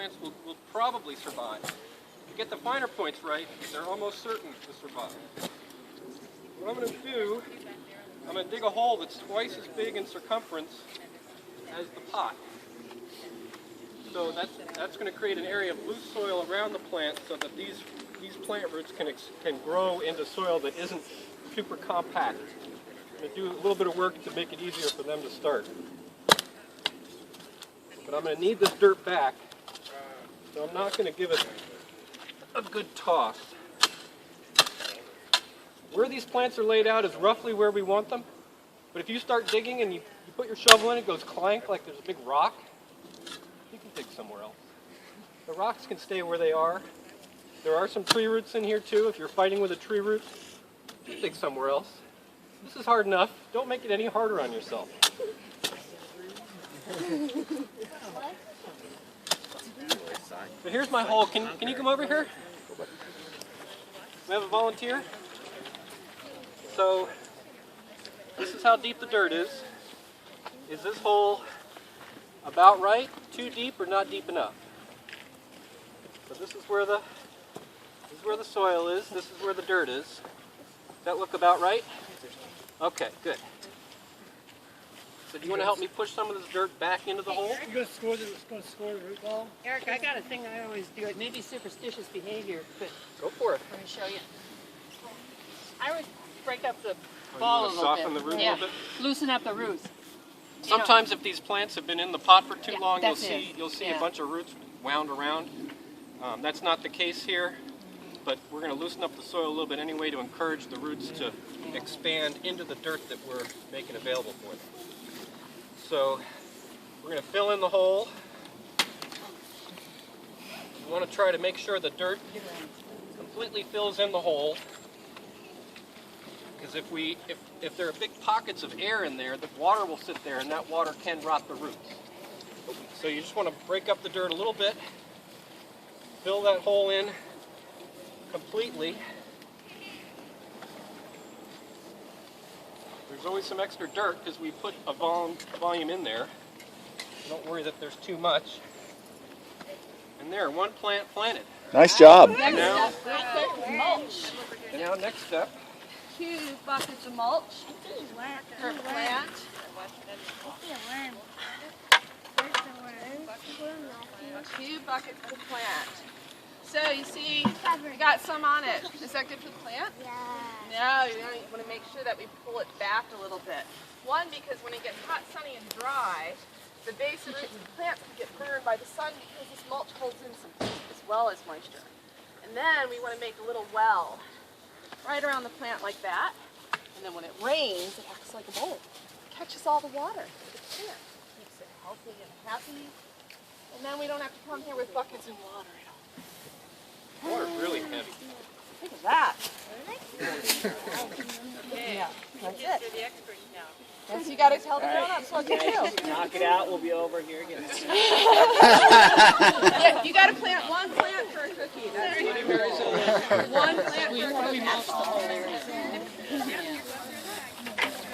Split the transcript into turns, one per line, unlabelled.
plants will probably survive. If you get the finer points right, they're almost certain to survive. What I'm going to do, I'm going to dig a hole that's twice as big in circumference as the pot. So that's going to create an area of loose soil around the plant so that these plant roots can grow into soil that isn't super compact. I'm going to do a little bit of work to make it easier for them to start. But I'm going to need this dirt back, so I'm not going to give it a good toss. Where these plants are laid out is roughly where we want them, but if you start digging and you put your shovel in, it goes clank like there's a big rock, you can dig somewhere else. The rocks can stay where they are. There are some tree roots in here too. If you're fighting with a tree root, just dig somewhere else. This is hard enough. Don't make it any harder on yourself. So here's my hole. Can you come over here? We have a volunteer. So this is how deep the dirt is. Is this hole about right? Too deep or not deep enough? So this is where the soil is. This is where the dirt is. Does that look about right? Okay, good. So do you want to help me push some of this dirt back into the hole?
You're going to score the root ball?
Eric, I got a thing I always do. It may be superstitious behavior, but
Go for it.
let me show you. I would break up the ball a little
Soften
bit.
the root a
Yeah,
little bit?
loosen up the roots.
Sometimes if these plants have been in the pot for too
Yeah,
long, you'll
that's it.
see
Yeah.
a bunch of roots wound around. That's not the case here, but we're going to loosen up the soil a little bit anyway to encourage the roots to expand into the dirt that we're making available for them. So we're going to fill in the hole. You want to try to make sure the dirt completely fills in the hole, because if there are big pockets of air in there, the water will sit there and that water can rot the roots. So you just want to break up the dirt a little bit, fill that hole in completely. There's always some extra dirt because we put a volume in there. Don't worry that there's too much. And there, one plant planted.
Nice job.
Now,
Mulch.
now next step.
2 buckets of mulch per plant. 2 buckets per plant. So you see, we got some on it. Is that good for the plant? No, you want to make sure that we pull it back a little bit. One, because when it gets hot, sunny, and dry, the base of roots of the plants can get burned by the sun because this mulch holds in some heat as well as moisture. And then we want to make a little well right around the plant like that. And then when it rains, it acts like a bowl. It catches all the water for the plant. Keeps it healthy and happy. And then we don't have to come here with buckets of water at all.
Water's really heavy.
Look at that. Yeah, that's it. Yes, you got to tell the grown-ups what to do.
Knock it out, we'll be over here again.
Yeah, you got to plant one plant for a cookie. That's what it is. One plant for a cookie.